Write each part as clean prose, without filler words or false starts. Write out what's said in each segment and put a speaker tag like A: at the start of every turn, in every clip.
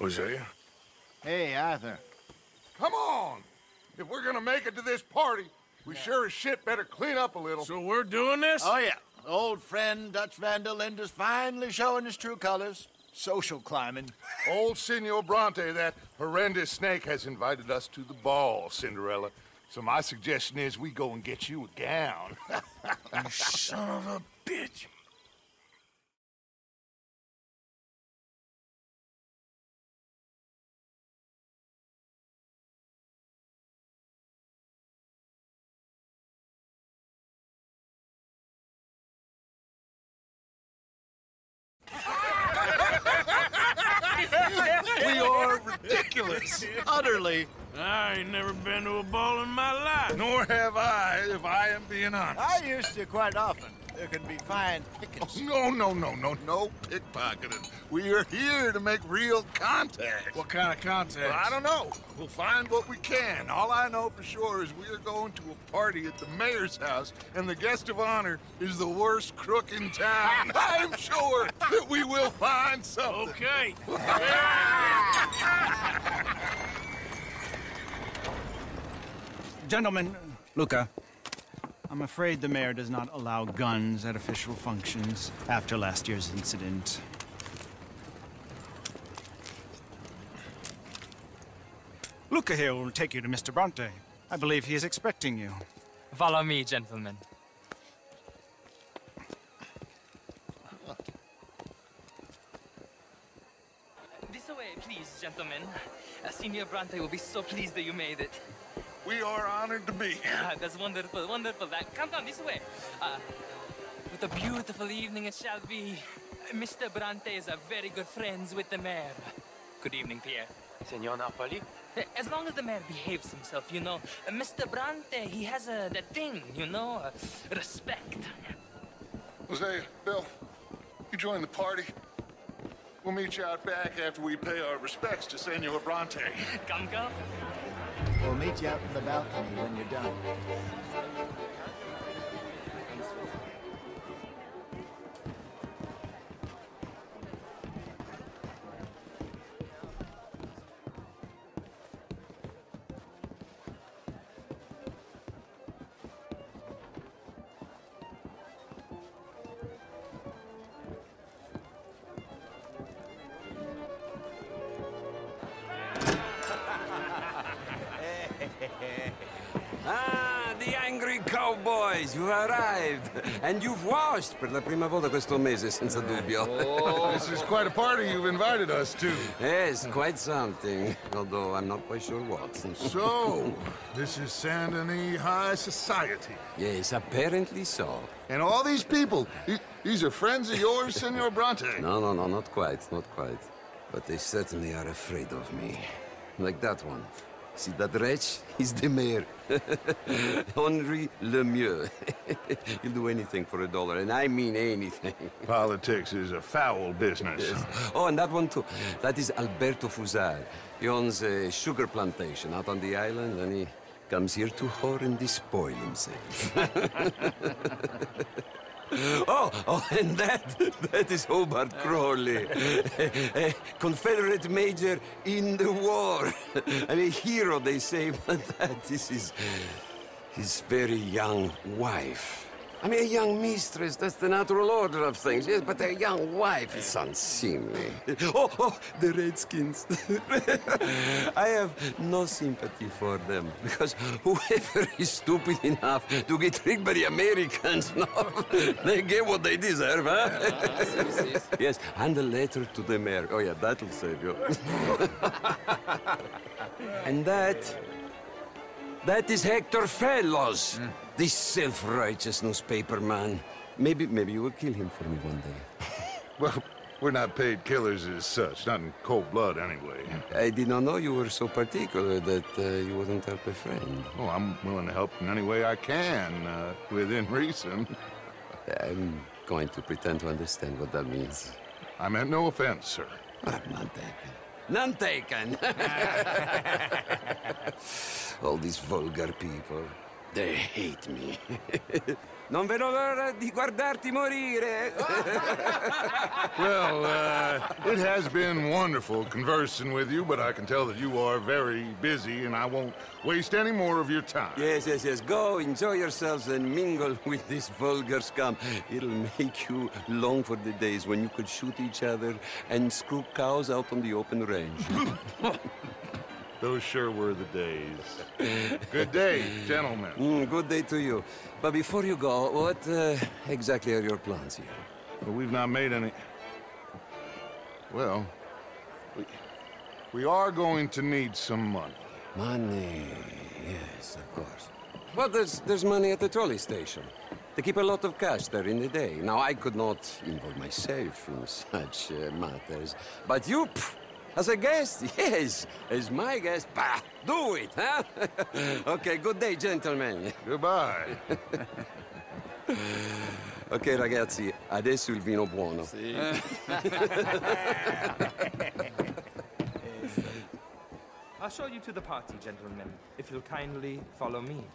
A: Hosea?
B: Hey, Arthur.
C: Come on! If we're gonna make it to this party, we sure as shit better clean up a little.
A: So we're doing this?
B: Oh, yeah. Old friend Dutch Van der Linde's finally showing his true colors. Social climbing.
C: Old Senor Bronte, that horrendous snake, has invited us to the ball, Cinderella. So my suggestion is we go and get you a gown.
A: You son of a bitch.
C: We are ridiculous.
B: Utterly.
A: I ain't never been to a ball in my life.
C: Nor have I, if I am being honest.
B: I used to quite often. There can be fine pickings.
C: No pickpocketing. We are here to make real contact.
A: What kind of contact?
C: Well, I don't know. We'll find what we can. All I know for sure is we are going to a party at the mayor's house, and the guest of honor is the worst crook in town. I'm sure that we will find something.
A: Okay.
D: Gentlemen, Luca, I'm afraid the mayor does not allow guns at official functions after last year's incident. Luca here will take you to Mr. Bronte. I believe he is expecting you.
E: Follow me, gentlemen. This way, please, gentlemen. Senior Bronte will be so pleased that you made it.
C: We are honored to be here.
E: That's wonderful, wonderful. Come this way. What a beautiful evening it shall be. Mr. Bronte is a very good friends with the mayor. Good evening, Pierre.
F: Senor Napoli?
E: As long as the mayor behaves himself, you know. Mr. Bronte, he has that thing, you know, respect.
C: Jose, Bill, you join the party. We'll meet you out back after we pay our respects to Senor Bronte.
E: Come.
B: We'll meet you out in the balcony when you're done.
G: Ah, the angry cowboys, you've arrived. And you've washed per la prima volta questo mese, senza dubbio.
C: This is quite a party you've invited us to.
G: Yes, quite something. Although I'm not quite sure what.
C: So, this is Saint Denis High Society.
G: Yes, apparently so.
C: And all these people, these are friends of yours, Senor Bronte?
G: No, not quite, not quite. But they certainly are afraid of me. Like that one. See that wretch? He's the mayor. Henri Lemieux. He'll do anything for $1, and I mean anything.
C: Politics is a foul business.
G: Yes. Oh, and that one too. That is Alberto Fusar. He owns a sugar plantation out on the island, and he comes here to whore and despoil himself. Oh, and that is Hobart Crawley, a Confederate major in the war. I mean, hero, they say, but that is his very young wife. I mean, a young mistress, that's the natural order of things, yes, but a young wife is unseemly. Oh, the Redskins. I have no sympathy for them, because whoever is stupid enough to get tricked by the Americans, no, they get what they deserve, huh? Yes, and a letter to the mayor. Oh, yeah, that'll save you. And that is Hector Fellows. This self-righteous newspaper man. Maybe you will kill him for me one day.
C: Well, we're not paid killers as such, not in cold blood anyway.
G: I did not know you were so particular that you wouldn't help a friend.
C: Oh, I'm willing to help in any way I can, within reason.
G: I'm going to pretend to understand what that means.
C: I meant no offense, sir.
G: None taken. None taken! All these vulgar people. They hate me. Non vedo l'ora di guardarti morire.
C: Well, It has been wonderful conversing with you, but I can tell that you are very busy, and I won't waste any more of your time.
G: Yes, yes, yes. Go, enjoy yourselves and mingle with this vulgar scum. It'll make you long for the days when you could shoot each other and screw cows out on the open range.
C: Those sure were the days. Good day, gentlemen.
G: Good day to you. But before you go, what exactly are your plans here?
C: Well, we've not made any... Well, we are going to need some money.
G: Money, yes, of course. Well, there's money at the trolley station. They keep a lot of cash there in the day. Now, I could not involve myself in such matters. But you, as a guest, yes, as my guest, bah, do it, huh? Okay, good day, gentlemen.
C: Goodbye.
G: Ok, ragazzi, adesso il vino buono.
B: See?
F: I'll show you to the party, gentlemen, if you'll kindly follow me.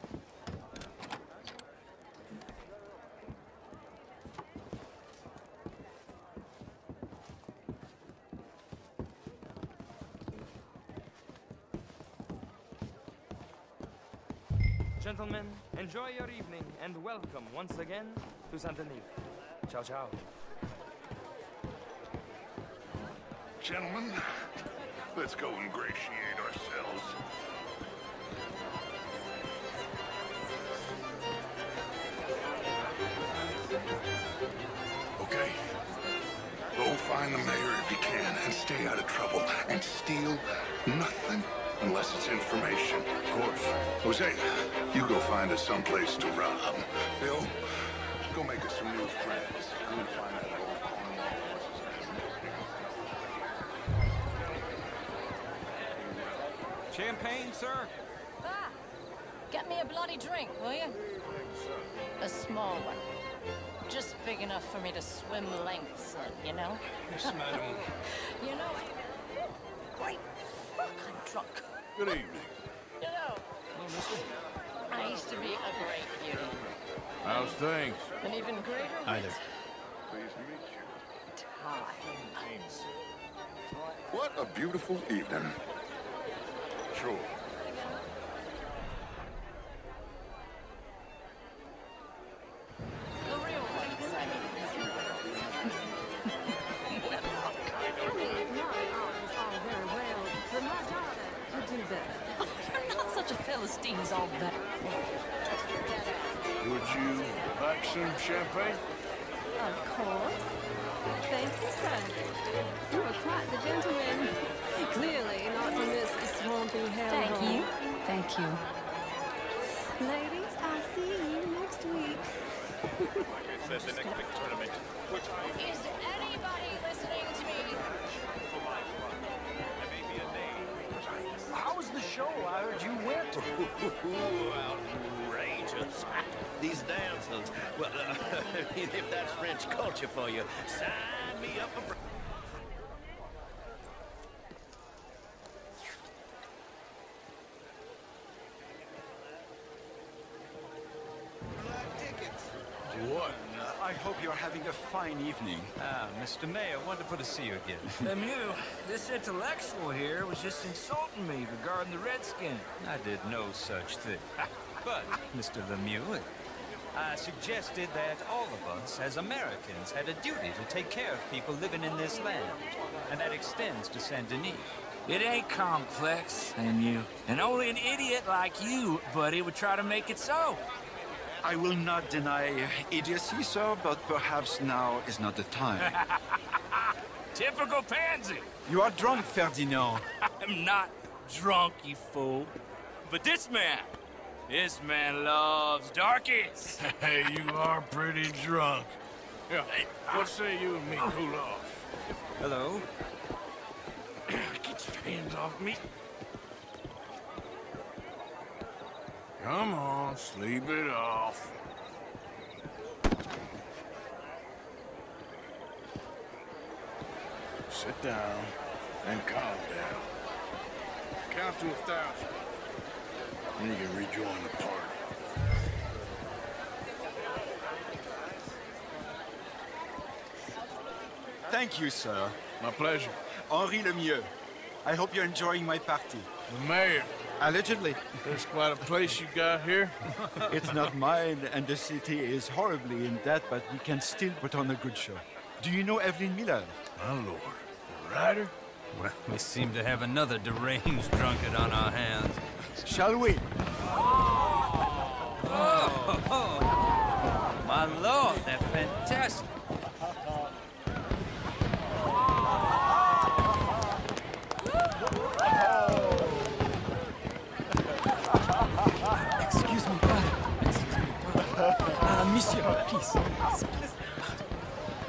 F: Gentlemen, enjoy your evening and welcome once again to Saint-Denis. Ciao, ciao.
C: Gentlemen, let's go ingratiate ourselves. Okay. Go find the mayor if you can and stay out of trouble and steal nothing unless it's information. Of course. Jose, you go find us someplace to rob. Bill, go make us some new friends. I'm gonna find that old Cornwall.
F: Champagne, sir?
H: Ah, get me a bloody drink, will you? A small one. Just big enough for me to swim lengths in, you know?
A: Yes, madam.
H: You know, great fuck, I'm drunk.
A: Good evening.
H: You know, I used to be a great beauty.
A: How's things?
H: An even greater
D: Either.
C: Pleased to meet you.
H: time.
C: What a beautiful evening. Sure.
H: The real ones, I mean. You're not such a Philistine as all that.
A: Would you like some champagne?
I: Of course. Thank you, sir. You are quite the gentleman. Clearly not to miss the swampy hellhole.
H: Thank you. Thank you.
I: Ladies, I'll see you next week.
J: Says the next big tournament, which
H: Is anybody listening to me?
J: there may be a name.
B: How was the show? I heard you went.
J: Outrageous. These dancers. Well, if that's French culture for you, sign me up for...
A: What?
K: I hope you're having a fine evening.
D: Ah, Mr. Mayor, wonderful to see you again.
L: Lemieux, this intellectual here was just insulting me regarding the Redskin.
D: I did no such thing. But, Mr. Lemieux, I suggested that all of us, as Americans, had a duty to take care of people living in this land. And that extends to Saint-Denis.
L: It ain't complex, Lemieux. And only an idiot like you, buddy, would try to make it so.
K: I will not deny idiocy, sir, but perhaps now is not the time.
L: Typical pansy.
K: You are drunk, Ferdinand.
L: I'm not drunk, you fool. But this man loves darkies.
A: Hey, you are pretty drunk. Yeah, what say you and me cool off?
D: Hello?
A: Get your hands off me. Come on, sleep it off. Sit down and calm down. Count to 1,000. Then you can rejoin the party.
K: Thank you, sir.
A: My pleasure.
K: Henri Lemieux. I hope you're enjoying my party.
A: The mayor.
K: Allegedly.
A: That's quite a place you got here.
K: It's not mine, and the city is horribly in debt, but we can still put on a good show. Do you know Evelyn Miller?
A: My lord. The writer?
D: Well, we seem to have another deranged drunkard on our hands.
K: Shall we?
D: Oh, my lord, they're fantastic.
F: Excuse me, brother. Monsieur, please.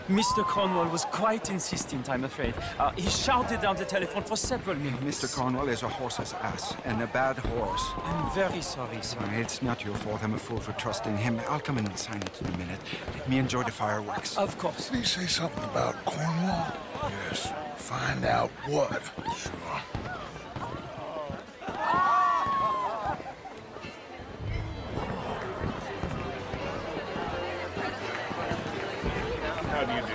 F: Mr. Cornwall was quite insistent, I'm afraid. He shouted down the telephone for several minutes.
K: Mr. Cornwall is a horse's ass, and a bad horse.
F: I'm very sorry, sir.
K: It's not your fault. I'm a fool for trusting him. I'll come in and sign it in a minute. Let me enjoy the fireworks.
F: Of course.
A: Did he say something about Cornwall? Yes. Find out what. Sure.
C: How do you do?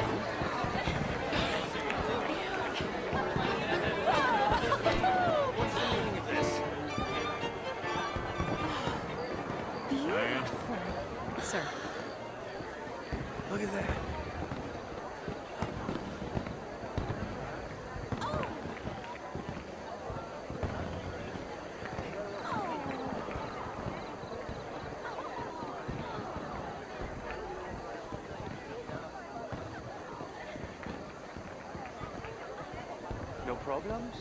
F: What's the meaning of this?
I: Beautiful. Sir.
F: Look at that. No problems?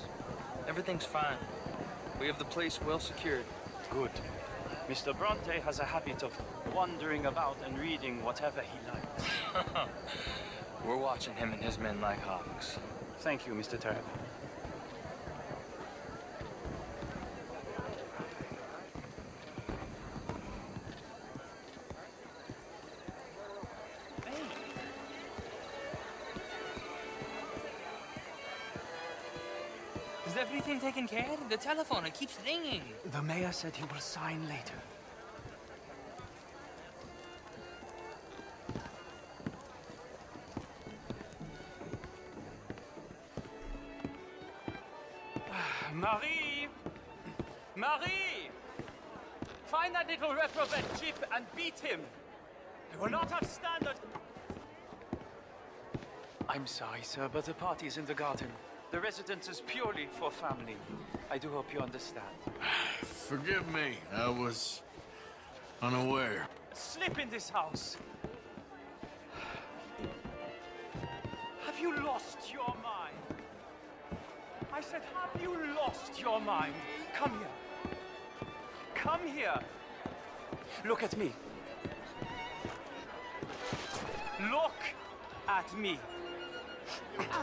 F: Everything's fine. We have the place well secured.
M: Good. Mr. Bronte has a habit of wandering about and reading whatever he likes.
F: We're watching him and his men like hawks.
M: Thank you, Mr. Terrell.
E: Is everything taken care of? The telephone, it keeps ringing.
M: The mayor said he will sign later. Marie! Marie! Find that little reprobate Chip and beat him. I will not have standard. I'm sorry, sir, but the party's in the garden. The residence is purely for family. I do hope you understand.
A: Forgive me. I was unaware.
M: Slip in this house. Have you lost your mind? I said, have you lost your mind? Come here. Come here. Look at me. Look at me.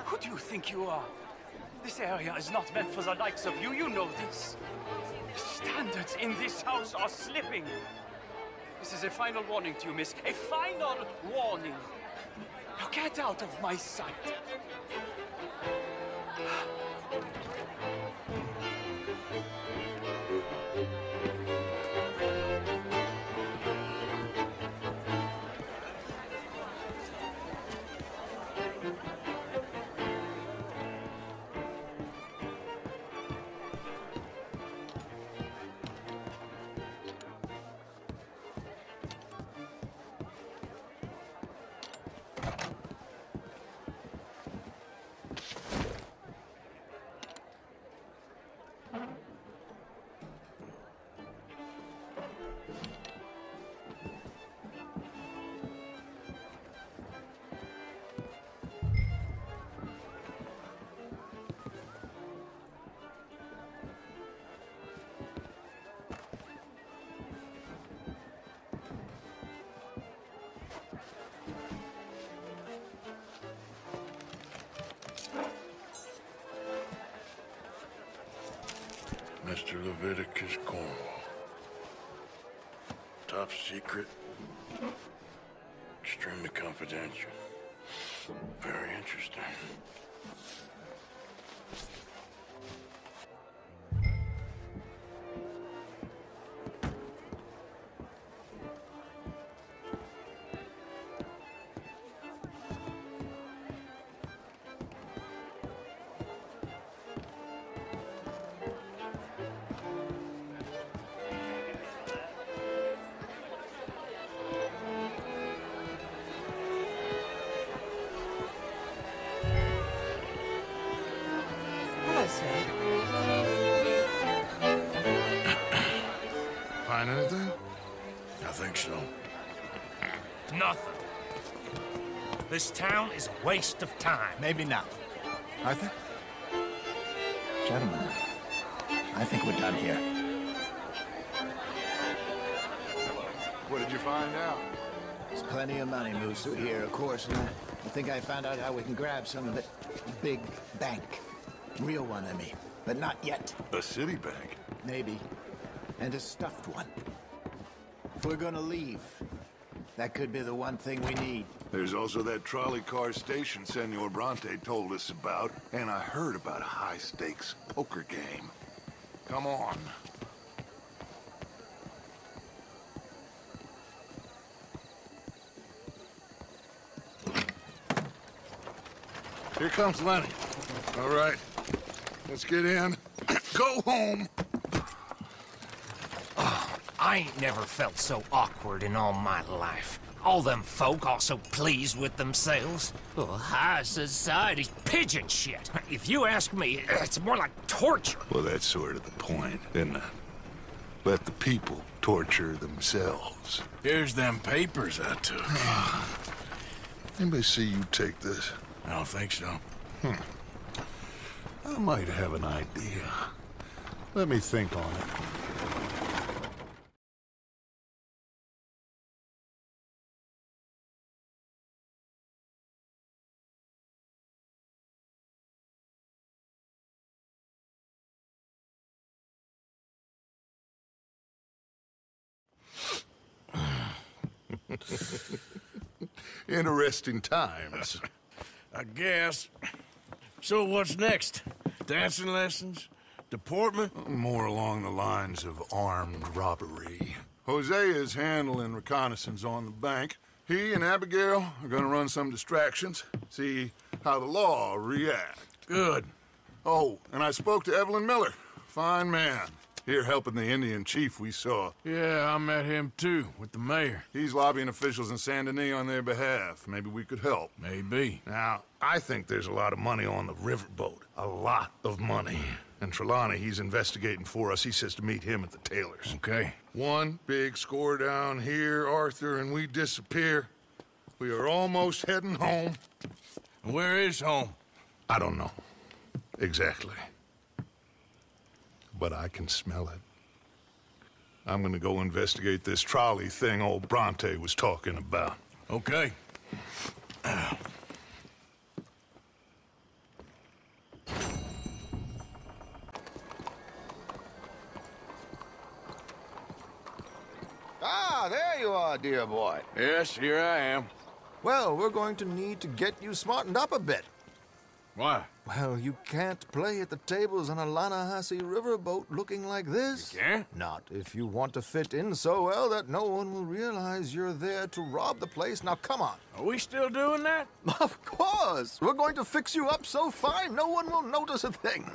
M: Who do you think you are? This area is not meant for the likes of you. You know this. Standards in this house are slipping. This is a final warning to you, miss. A final warning. Now get out of my sight.
A: Mr. Leviticus Cornwall. Top secret. Extremely confidential. Very interesting.
E: say.
A: Find anything? I think so.
N: Nothing. This town is a waste of time.
B: Maybe not. Arthur? Gentlemen, I think we're done here.
C: What did you find out?
B: There's plenty of money moves through here, of course, and I think I found out how we can grab some of it. Big bank. Real one, I mean. But not yet.
C: A city bank?
B: Maybe. And a stuffed one. If we're gonna leave, that could be the one thing we need.
C: There's also that trolley car station Senor Bronte told us about, and I heard about a high-stakes poker game. Come on. Here comes Lenny. All right, let's get in. Go home.
N: I ain't never felt so awkward in all my life. All them folk all so pleased with themselves. Oh, high society's pigeon shit. If you ask me, it's more like torture.
C: Well, that's sort of the point, isn't it? Let the people torture themselves.
A: Here's them papers I took.
C: Anybody see you take this?
A: I don't think so.
C: I might have an idea. Let me think on it. Interesting times.
A: I guess. So what's next? Dancing lessons? Deportment?
C: More along the lines of armed robbery. Jose is handling reconnaissance on the bank. He and Abigail are gonna run some distractions, see how the law reacts.
A: Good.
C: Oh, and I spoke to Evelyn Miller. Fine man. Here helping the Indian chief we saw.
A: Yeah, I met him too, with the mayor.
C: He's lobbying officials in Saint Denis on their behalf. Maybe we could help.
A: Maybe.
C: Now, I think there's a lot of money on the riverboat. A lot of money. And Trelawney, he's investigating for us. He says to meet him at the Taylor's.
A: Okay.
C: One big score down here, Arthur, and we disappear. We are almost heading home.
A: Where is home?
C: I don't know. Exactly. But I can smell it. I'm gonna go investigate this trolley thing old Bronte was talking about.
A: Okay.
B: Ah, there you are, dear boy.
A: Yes, here I am.
O: Well, we're going to need to get you smartened up a bit.
A: Why?
O: Well, you can't play at the tables on a Lannahechee riverboat looking like this.
A: You can't?
O: Not if you want to fit in so well that no one will realize you're there to rob the place. Now, come on.
A: Are we still doing that?
O: Of course. We're going to fix you up so fine no one will notice a thing.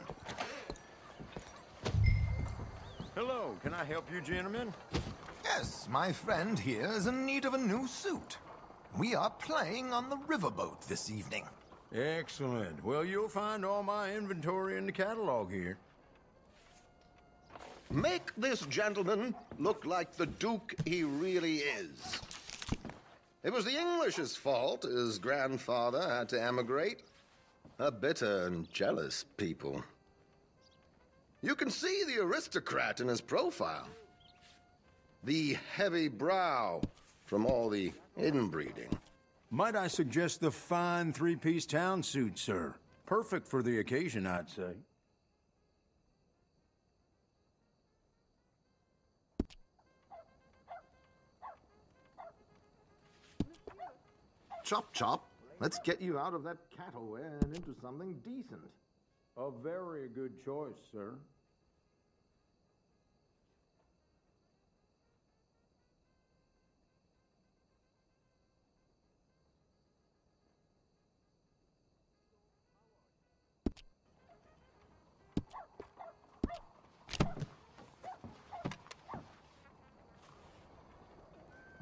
K: Hello, can I help you, gentlemen?
O: Yes, my friend here is in need of a new suit. We are playing on the riverboat this evening.
K: Excellent. Well, you'll find all my inventory in the catalog here.
J: Make this gentleman look like the Duke he really is. It was the English's fault his grandfather had to emigrate. A bitter and jealous people. You can see the aristocrat in his profile. The heavy brow from all the inbreeding.
K: Might I suggest the fine three-piece town suit, sir? Perfect for the occasion, I'd say.
O: Chop, chop. Let's get you out of that cattle wear and into something decent.
K: A very good choice, sir.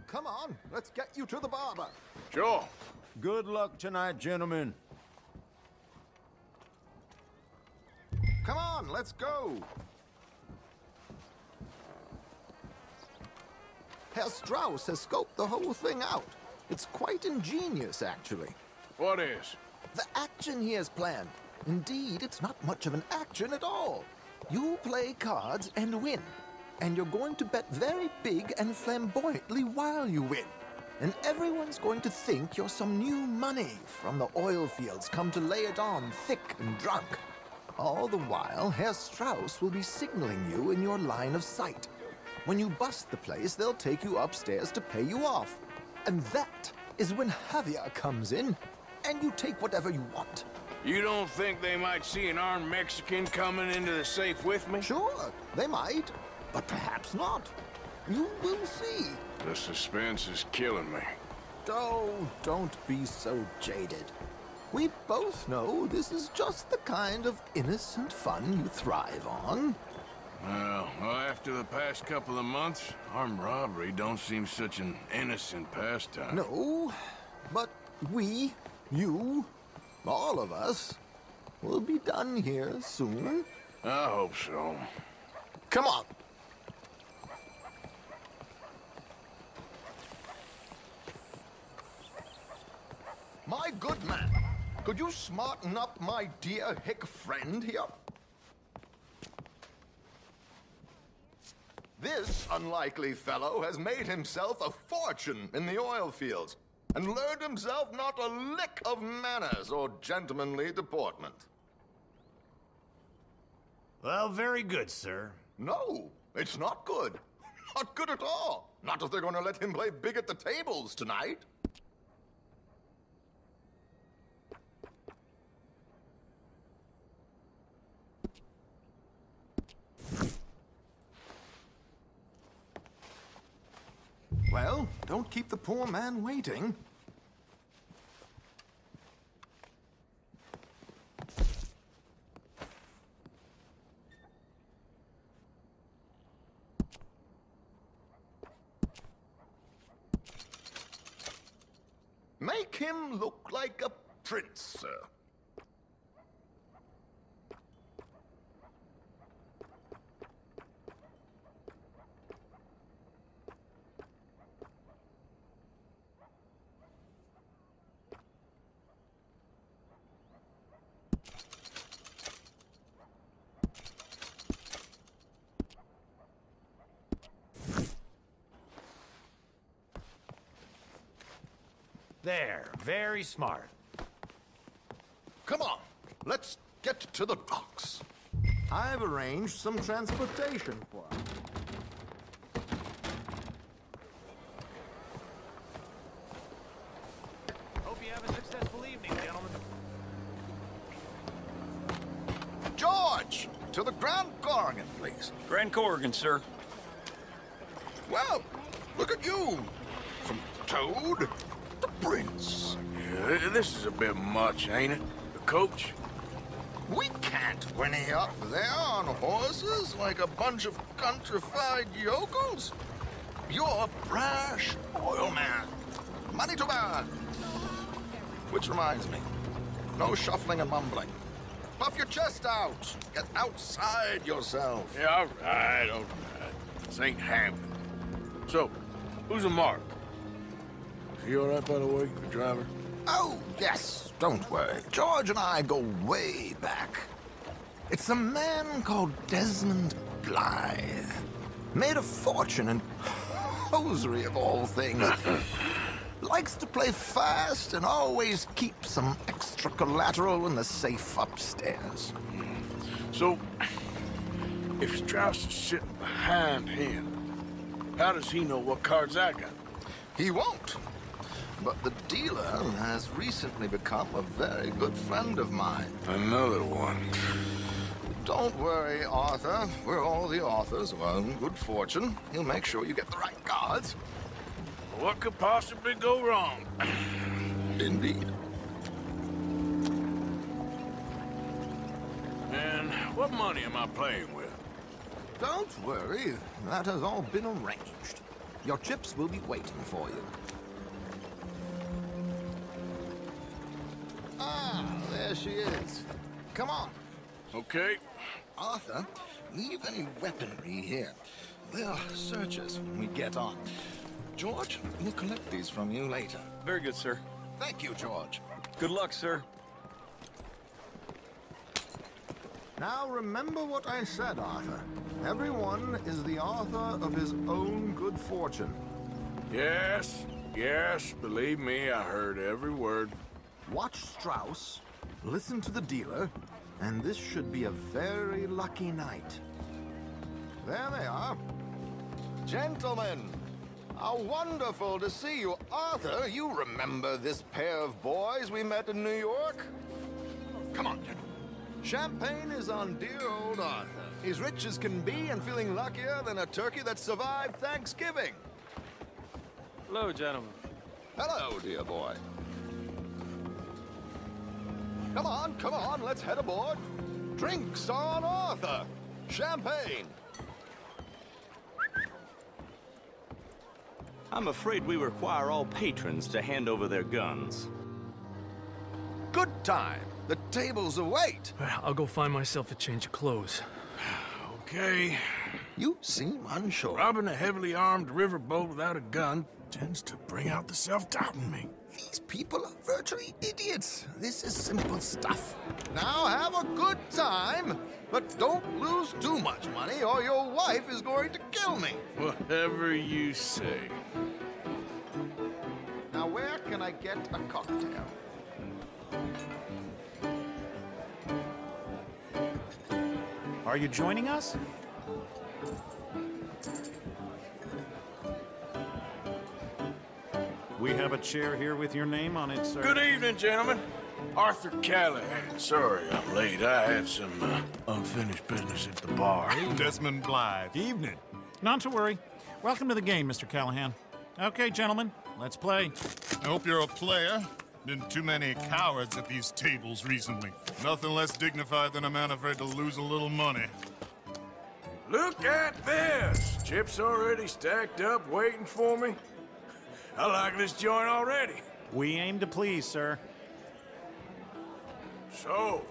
O: Come on, let's get you to the barber.
A: Sure.
K: Good luck tonight, gentlemen.
J: on, let's go. Herr Strauss has scoped the whole thing out. It's quite ingenious, actually.
A: What is?
J: The action he has planned. Indeed, it's not much of an action at all. You play cards and win. And you're going to bet very big and flamboyantly while you win. And everyone's going to think you're some new money from the oil fields come to lay it on thick and drunk. All the while, Herr Strauss will be signaling you in your line of sight. When you bust the place, they'll take you upstairs to pay you off. And that is when Javier comes in, and you take whatever you want.
A: You don't think they might see an armed Mexican coming into the safe with me?
J: Sure, they might, but perhaps not. You will see.
A: The suspense is killing me.
J: Oh, don't be so jaded. We both know this is just the kind of innocent fun you thrive on.
A: Well, after the past couple of months, armed robbery don't seem such an innocent pastime.
J: No, but we, you, all of us, will be done here soon.
A: I hope so.
J: Come on. My good man, could you smarten up my dear hick friend here? This unlikely fellow has made himself a fortune in the oil fields and learned himself not a lick of manners or gentlemanly deportment.
P: Well, very good, sir.
J: No, it's not good. Not good at all. Not if they're going to let him play big at the tables tonight. Well, don't keep the poor man waiting. Make him look like a prince, sir.
P: There, very smart.
J: Come on, let's get to the docks. I've arranged some transportation for him.
P: Hope you have a successful evening, gentlemen.
J: George, to the Grand Corrigan, please.
Q: Grand Corrigan, sir.
J: Well, look at you. From Toad to Prince.
A: Yeah, this is a bit much, ain't it? The coach?
J: We can't whinny up there on horses like a bunch of countrified yokels. You're a brash oil man. Money to burn. Which reminds me, no shuffling and mumbling. Puff your chest out. Get outside yourself.
A: Yeah, all right. This ain't happening. So, who's a mark? Is he all right, by the way, the driver?
J: Oh, yes, don't worry. George and I go way back. It's a man called Desmond Blythe. Made a fortune in hosiery of all things. Likes to play fast and always keep some extra collateral in the safe upstairs.
A: So, if Strauss is sitting behind him, how does he know what cards I got?
J: He won't. But the dealer has recently become a very good friend of mine.
A: Another one.
J: Don't worry, Arthur. We're all the authors of our own good fortune. He'll make sure you get the right cards.
A: What could possibly go wrong?
J: Indeed.
A: And what money am I playing with?
J: Don't worry. That has all been arranged. Your chips will be waiting for you. Ah, there she is. Come on.
A: Okay.
J: Arthur, leave any weaponry here. They'll search us when we get on. George, we'll collect these from you later.
Q: Very good, sir.
J: Thank you, George.
Q: Good luck, sir.
O: Now remember what I said, Arthur. Everyone is the author of his own good fortune.
A: Yes, yes, believe me, I heard every word.
O: Watch Strauss, listen to the dealer, and this should be a very lucky night. There they are.
J: Gentlemen, how wonderful to see you. Arthur, you remember this pair of boys we met in New York? Come on, gentlemen. Champagne is on dear old Arthur. He's rich as can be and feeling luckier than a turkey that survived Thanksgiving.
Q: Hello, gentlemen.
J: Hello, dear boy. Come on, let's head aboard. Drinks on Arthur. Champagne.
R: I'm afraid we require all patrons to hand over their guns.
J: Good time. The tables await.
F: I'll go find myself a change of clothes.
A: Okay.
J: You seem unsure.
A: Robbing a heavily armed riverboat without a gun tends to bring out the self-doubt in me.
J: These people are virtually idiots. This is simple stuff. Now have a good time, but don't lose too much money or your wife is going to kill me.
A: Whatever you say.
J: Now where can I get a cocktail?
P: Are you joining us? We have a chair here with your name on it, sir.
A: Good evening, gentlemen. Arthur Callahan. Sorry I'm late. I had some unfinished business at the bar.
S: Desmond Blythe.
P: Evening. Not to worry. Welcome to the game, Mr. Callahan. Okay, gentlemen, let's play.
S: I hope you're a player. Been too many cowards at these tables recently. Nothing less dignified than a man afraid to lose a little money.
A: Look at this! Chips already stacked up, waiting for me. I like this joint already.
P: We aim to please, sir.
A: So,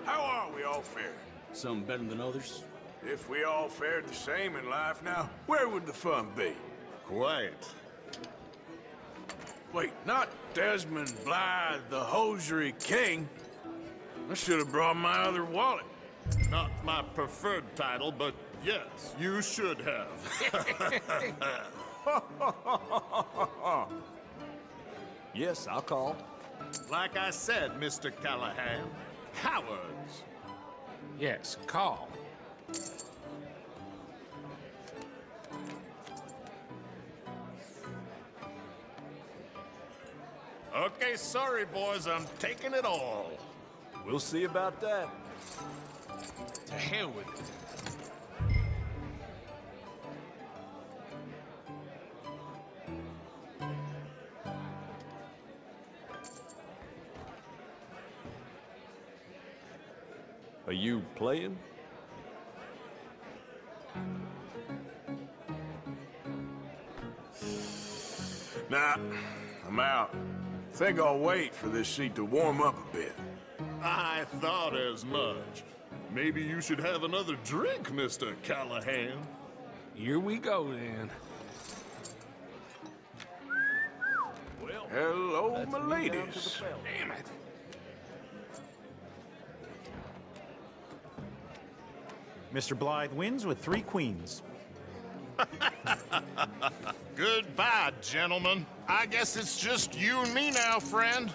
A: how are we all faring?
R: Some better than others.
A: If we all fared the same in life now, where would the fun be?
S: Quiet.
A: Wait, not Desmond Blythe, the hosiery king. I should have brought my other wallet.
S: Not my preferred title, but yes, you should have.
R: Yes, I'll call.
S: Like I said, Mr. Callahan, cowards.
N: Yes, call.
S: Okay, sorry, boys, I'm taking it all.
R: We'll see about that.
N: To hell with it.
R: Are you playing?
A: Nah, I'm out. Think I'll wait for this seat to warm up a bit.
S: I thought as much. Maybe you should have another drink, Mr. Callahan.
N: Here we go, then.
A: Well, hello, my ladies.
N: Damn it.
P: Mr. Blythe wins with 3 queens.
S: Goodbye, gentlemen. I guess it's just you and me now, friend.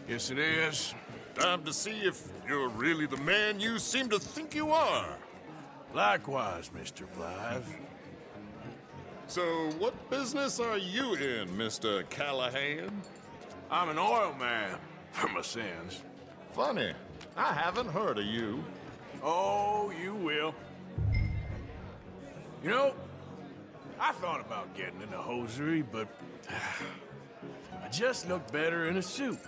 A: Yes, it is.
S: Time to see if you're really the man you seem to think you are.
A: Likewise, Mr. Blythe.
S: So, what business are you in, Mr. Callahan?
A: I'm an oil man, for my sins.
S: Funny. I haven't heard of you.
A: Oh, you will. You know, I thought about getting into hosiery, but I just look better in a suit.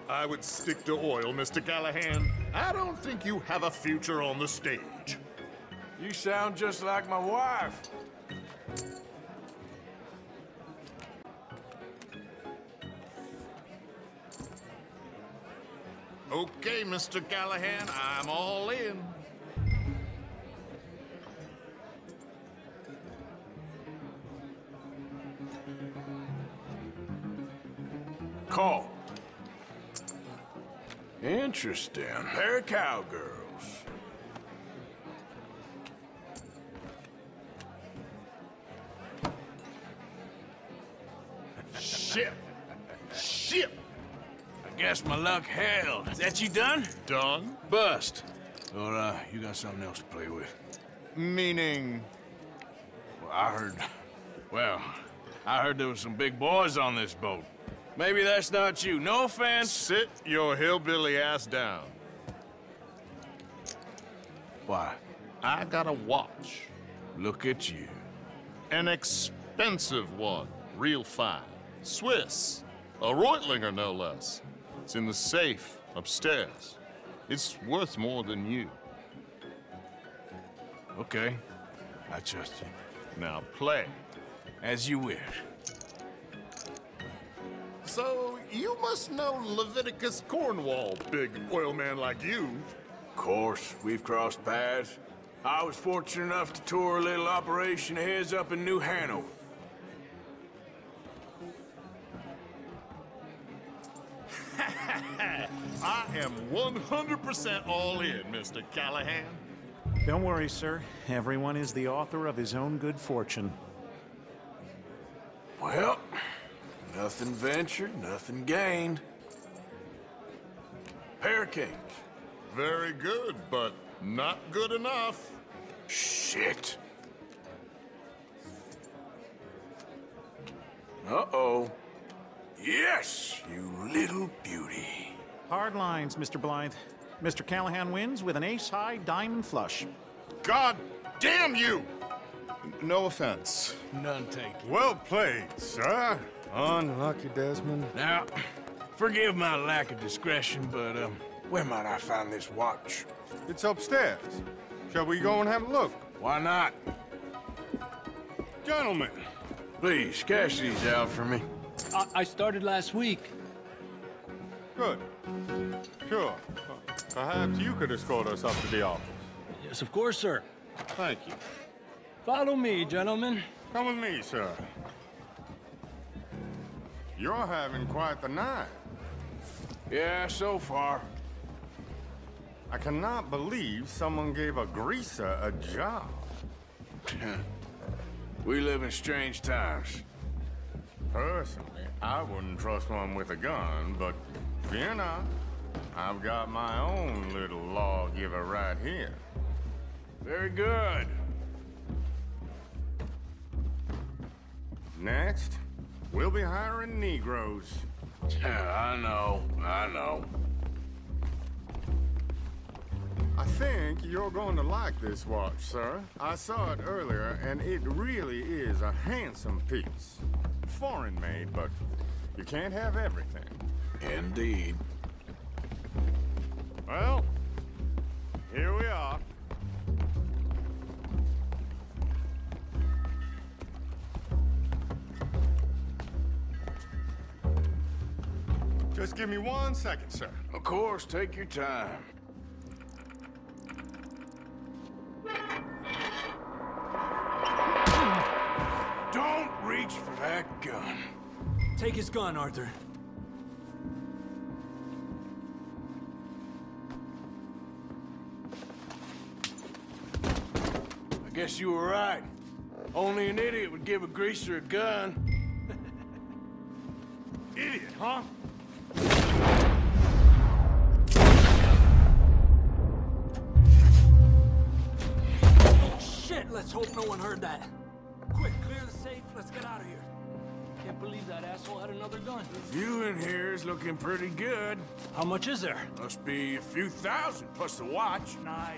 S: I would stick to oil, Mr. Callahan. I don't think you have a future on the stage.
A: You sound just like my wife.
S: Okay, Mr. Callahan, I'm all in.
A: Call. Interesting. Pair of cowgirls. Shit. Shit. I guess my luck held. Is that you done?
S: Done?
A: Bust. Or, you got something else to play with?
S: Meaning?
A: Well, I heard there was some big boys on this boat. Maybe that's not you. No offense.
S: Sit your hillbilly ass down.
A: Why?
S: I got a watch.
A: Look at you.
S: An expensive one. Real fine. Swiss. A Reutlinger, no less. It's in the safe upstairs. It's worth more than you.
A: Okay. I trust you.
S: Now play.
A: As you wish.
S: So, you must know Leviticus Cornwall, big oil man like you.
A: Of course, we've crossed paths. I was fortunate enough to tour a little operation of his up in New Hanover.
S: I am 100% all in, Mr. Callahan.
P: Don't worry, sir. Everyone is the author of his own good fortune.
A: Well, nothing ventured, nothing gained. Pair of kings.
S: Very good, but not good enough.
A: Shit. Uh-oh. Yes, you little beauty.
P: Hard lines, Mr. Blythe. Mr. Callahan wins with an ace-high diamond flush.
S: God damn you! No offense.
A: None taken.
S: Well played, sir. Unlucky, Desmond.
A: Now, forgive my lack of discretion, but, where might I find this watch?
S: It's upstairs. Shall we go and have a look?
A: Why not?
S: Gentlemen.
A: Please, cash these out for me.
T: I started last week.
S: Good. Sure. Perhaps you could escort us up to the office.
T: Yes, of course, sir.
S: Thank you.
T: Follow me, gentlemen.
S: Come with me, sir. You're having quite the night.
A: Yeah, so far.
S: I cannot believe someone gave a greaser a job.
A: We live in strange times.
S: Personally, I wouldn't trust one with a gun, but fear not. I've got my own little lawgiver right here.
A: Very good.
S: Next, we'll be hiring Negroes.
A: I know.
S: I think you're going to like this watch, sir. I saw it earlier, and it really is a handsome piece. Foreign made, but you can't have everything.
A: Indeed.
S: Well, here we are. Just give me 1 second, sir.
A: Of course, take your time. Don't reach for that gun.
T: Take his gun, Arthur.
A: I guess you were right. Only an idiot would give a greaser a gun.
S: Idiot, huh?
T: Shit, let's hope no one heard that. Quick, clear the safe. Let's get out of here. Can't believe that asshole had another gun.
A: The view in here is looking pretty good.
T: How much is there?
A: Must be a few thousand, plus the watch.
T: Nice.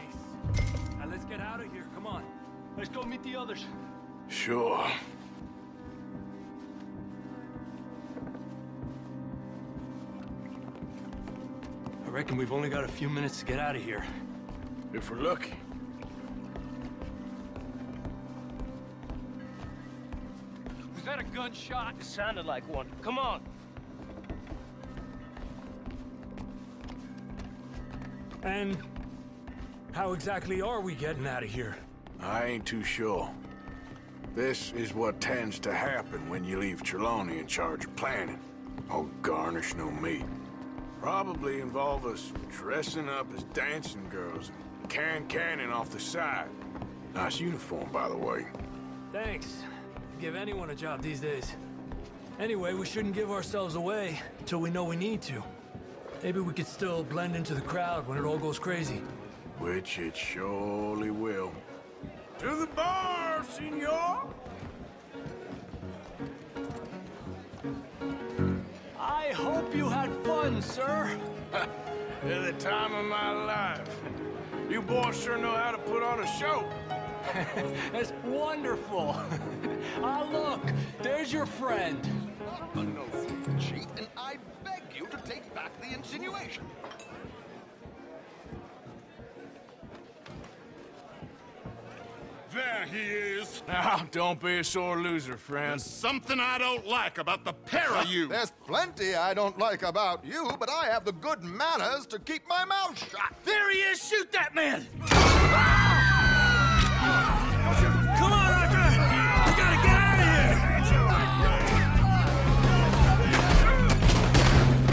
T: Now let's get out of here. Come on. Let's go meet the others.
A: Sure.
T: I reckon we've only got a few minutes to get out of here.
A: If we're lucky.
E: Was that a gunshot? It sounded like one. Come on.
T: And how exactly are we getting out of here?
A: I ain't too sure. This is what tends to happen when you leave Trelawney in charge of planning. Oh, garnish no meat. Probably involve us dressing up as dancing girls and cannon off the side. Nice uniform, by the way.
T: Thanks. Give anyone a job these days. Anyway, we shouldn't give ourselves away until we know we need to. Maybe we could still blend into the crowd when it all goes crazy.
A: Which it surely will. To the bar, senor!
T: I hope you had fun, sir.
A: At the time of my life. You boys sure know how to put on a show.
T: That's wonderful. Ah, look, there's your friend.
O: I'm no fool, cheat, and I beg you to take back the insinuation.
A: There he is. Now, don't be a sore loser, friend.
C: There's something I don't like about the pair of you.
O: There's plenty I don't like about you, but I have the good manners to keep my mouth shut.
T: There he is! Shoot that man! Come on, Arthur! We gotta get out of here!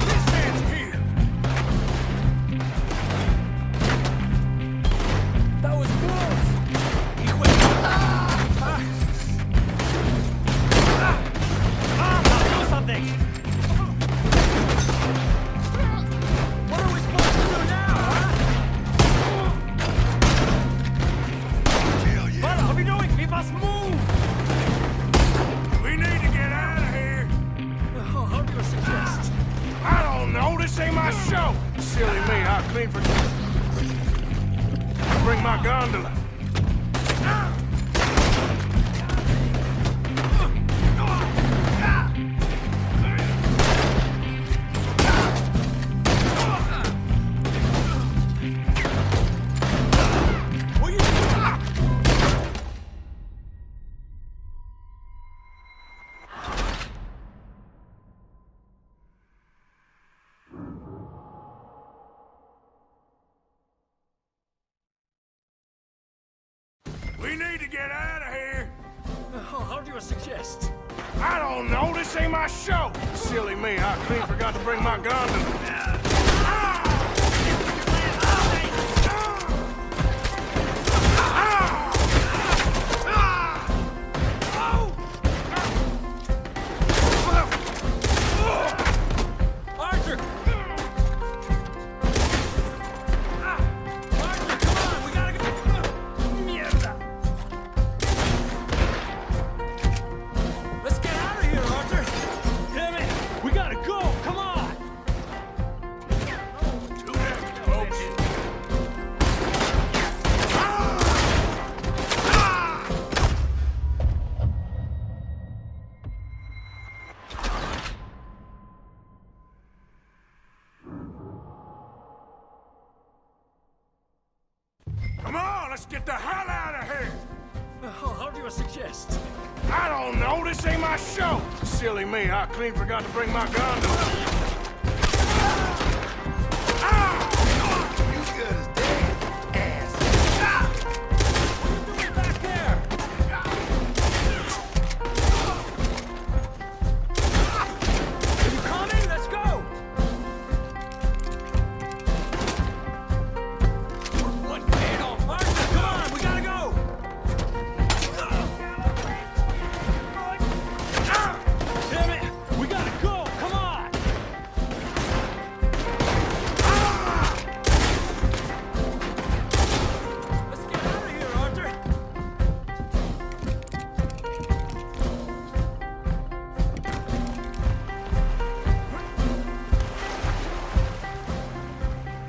T: This man's here! That was close! He went... do something! What are we supposed to do now, huh? What are we doing? We must move!
A: We need to get out of here.
T: Oh, how do you suggest?
A: I don't know. This ain't my show. Silly me. I clean for... Bring my gondola. We need to get out of here.
T: Oh, how do you suggest?
A: I don't know. This ain't my show. Silly me. I clean forgot to bring my gondola.
T: Arthur! Arthur, come on! We gotta go! Mierda! Let's get out of here, Arthur! Damn it! We gotta go! Come on!
A: Do that, folks. Come on, let's get the hell out of here!
T: Oh, how do you suggest?
A: I don't know. This ain't my show. Silly me. I clean forgot to bring my gondola.
O: You good as dead, ass.
T: What are you doing back there? Are you coming? Let's go! One man on Arthur, come on! We gotta go! Damn it! We gotta go! Come on! Let's get out of here, Arthur!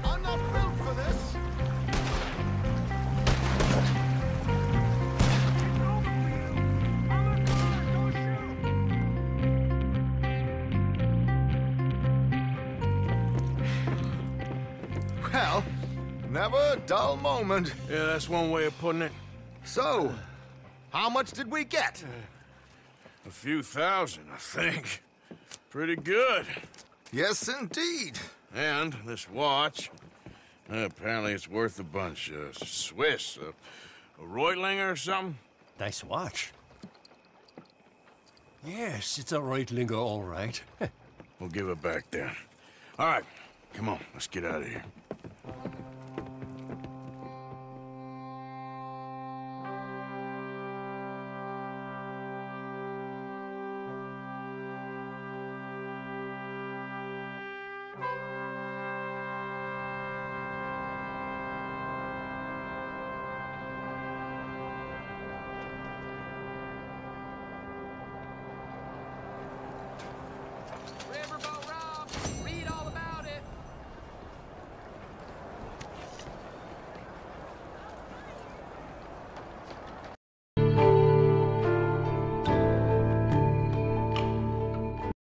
O: I'm not built for this. Well, never a dull moment.
A: Yeah, that's one way of putting it.
O: So, how much did we get?
A: A few thousand, I think. Pretty good.
O: Yes, indeed.
A: And this watch Apparently it's worth a bunch. Swiss. A Reutlinger or something?
U: Nice watch. Yes, it's a Reutlinger, all right.
A: We'll give it back then. All right, come on, let's get out of here.